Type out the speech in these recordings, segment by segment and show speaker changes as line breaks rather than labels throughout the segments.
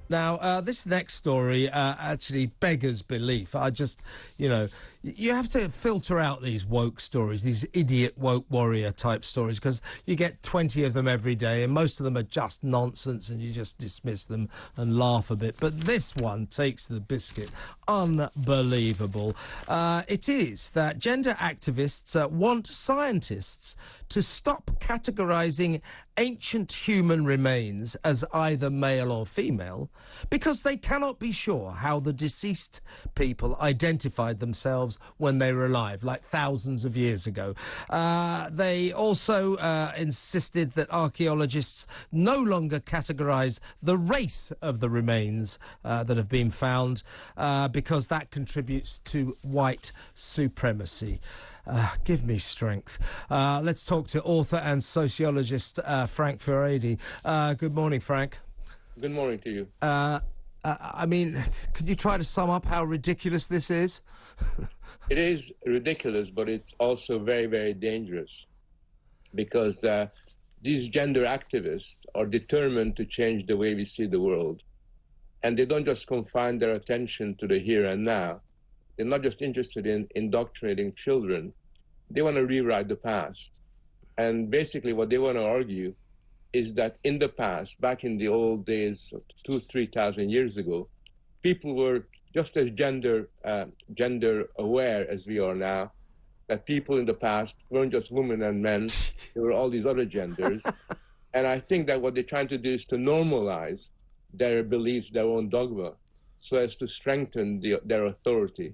Now, this next story actually beggars belief. You have to filter out these woke stories, these idiot woke warrior type stories, because you get 20 of them every day, and most of them are just nonsense, and you just dismiss them and laugh a bit. But this one takes the biscuit. Unbelievable. It is that gender activists want scientists to stop categorising ancient human remains as either male or female, because they cannot be sure how the deceased people identified themselves when they were alive, like thousands of years ago. They also insisted that archaeologists no longer categorise the race of the remains that have been found, because that contributes to white supremacy. Give me strength. Let's talk to author and sociologist Frank Furedi. Good morning, Frank.
Good morning to you.
I mean, can you try to sum up how ridiculous this is?
It is ridiculous, but it's also very, very dangerous, because these gender activists are determined to change the way we see the world. And they don't just confine their attention to the here and now. They're not just interested in indoctrinating children. They want to rewrite the past. And basically what they want to argue is that in the past, back in the old days, 2,000-3,000 years ago, people were just as gender aware as we are now, that people in the past weren't just women and men, there were all these other genders. And I think that what they're trying to do is to normalize their beliefs, their own dogma, so as to strengthen their authority.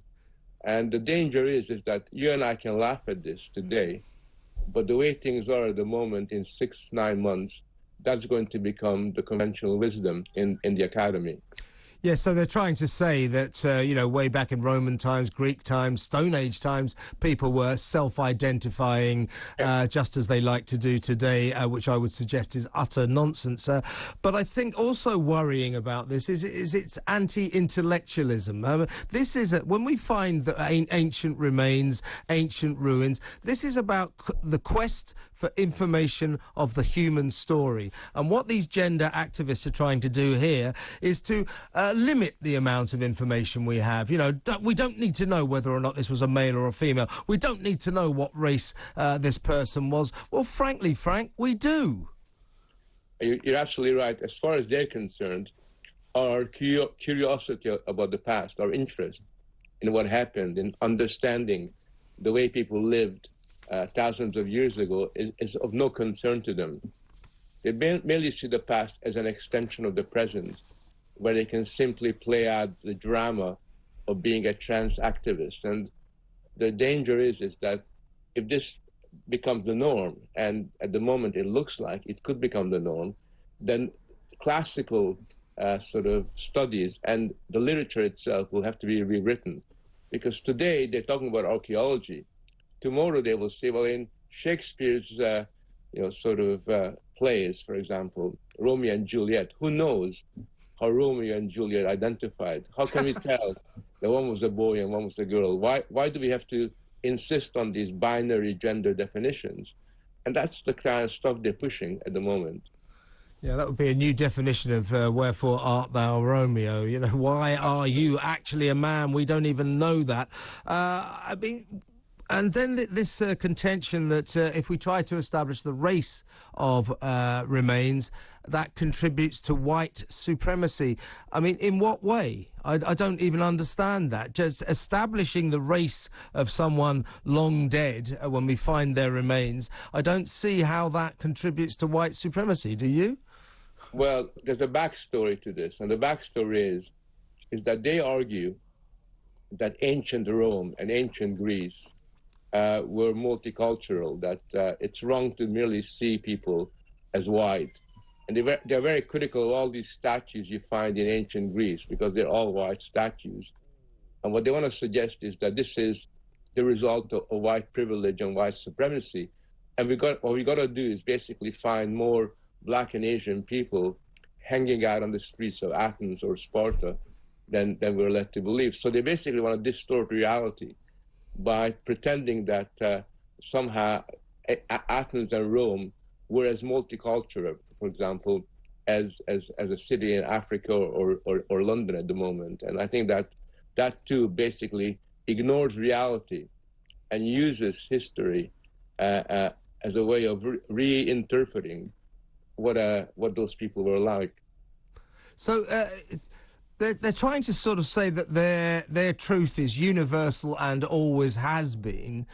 And the danger is that you and I can laugh at this today, but the way things are at the moment, in 6-9 months, that's going to become the conventional wisdom in the academy.
Yeah, so they're trying to say that, way back in Roman times, Greek times, Stone Age times, people were self-identifying just as they like to do today, which I would suggest is utter nonsense. But I think also worrying about this is it's anti-intellectualism. This is, when we find the ancient remains, ancient ruins, this is about the quest for information of the human story. And what these gender activists are trying to do here is to limit the amount of information we have. We don't need to know whether or not this was a male or a female. We don't need to know what race this person was. Well, frankly, Frank, we do.
You're absolutely right. As far as they're concerned, our curiosity about the past, our interest in what happened, in understanding the way people lived thousands of years ago is of no concern to them. They merely see the past as an extension of the present, where they can simply play out the drama of being a trans activist. And the danger is that if this becomes the norm, and at the moment it looks like it could become the norm, then classical sort of studies and the literature itself will have to be rewritten. Because today they're talking about archaeology. Tomorrow they will say, well, in Shakespeare's plays, for example, Romeo and Juliet, who knows how Romeo and Juliet identified? How can we tell that one was a boy and one was a girl? Why do we have to insist on these binary gender definitions? And that's the kind of stuff they're pushing at the moment.
Yeah, that would be a new definition of wherefore art thou Romeo? Why are you actually a man? We don't even know that. And then this contention that if we try to establish the race of remains, that contributes to white supremacy. I mean, in what way? I don't even understand that. Just establishing the race of someone long dead when we find their remains, I don't see how that contributes to white supremacy. Do you?
Well, there's a backstory to this, and the backstory is that they argue that ancient Rome and ancient Greece were multicultural, that it's wrong to merely see people as white. And they're very critical of all these statues you find in ancient Greece, because they're all white statues. And what they want to suggest is that this is the result of white privilege and white supremacy. And what we got to do is basically find more Black and Asian people hanging out on the streets of Athens or Sparta than we're led to believe. So they basically want to distort reality by pretending that somehow Athens and Rome were as multicultural, for example, as a city in Africa or London at the moment. And I think that too basically ignores reality and uses history as a way of reinterpreting what those people were like.
So they're trying to sort of say that their truth is universal and always has been.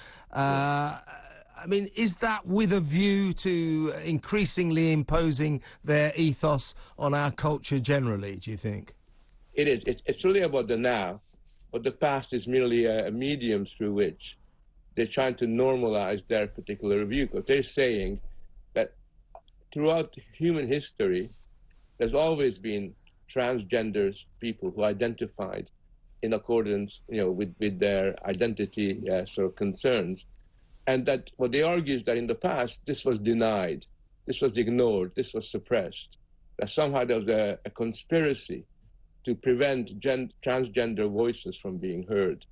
I mean, is that with a view to increasingly imposing their ethos on our culture generally, do you think?
It is. It's really about the now, but the past is merely a medium through which they're trying to normalize their particular view, because they're saying that throughout human history, there's always been transgender people who identified in accordance, with their identity sort of concerns. And that what they argue is that in the past, this was denied, this was ignored, this was suppressed, that somehow there was a conspiracy to prevent transgender voices from being heard.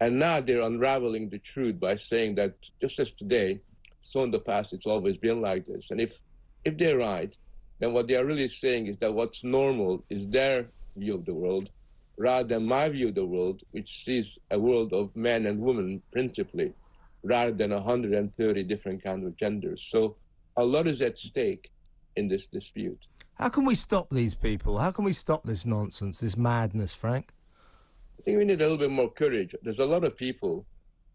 And now they're unraveling the truth by saying that just as today, so in the past, it's always been like this. And if they're right, then what they are really saying is that what's normal is their view of the world, rather than my view of the world, which sees a world of men and women principally, rather than 130 different kinds of genders. So a lot is at stake in this dispute.
How can we stop these people? How can we stop this nonsense, this madness, Frank?
I think we need a little bit more courage. There's a lot of people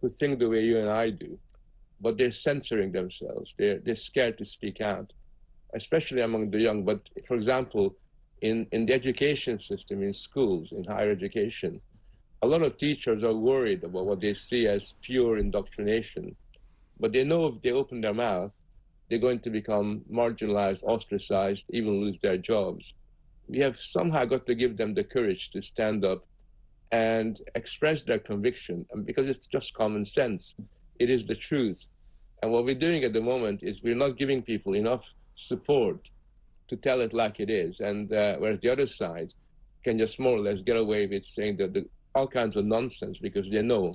who think the way you and I do, but they're censoring themselves. They're scared to speak out, especially among the young. But for example, in the education system, in schools, in higher education, a lot of teachers are worried about what they see as pure indoctrination, but they know if they open their mouth, they're going to become marginalized, ostracized, even lose their jobs. We have somehow got to give them the courage to stand up and express their conviction, and because it's just common sense. It is the truth. And what we're doing at the moment is we're not giving people enough support to tell it like it is, and whereas the other side can just more or less get away with saying that all kinds of nonsense because they know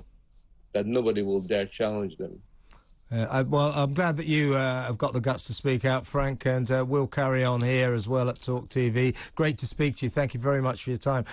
that nobody will dare challenge them.
Well, I'm glad that you have got the guts to speak out, Frank, and we'll carry on here as well at talkTV. Great to speak to you. Thank you very much for your time.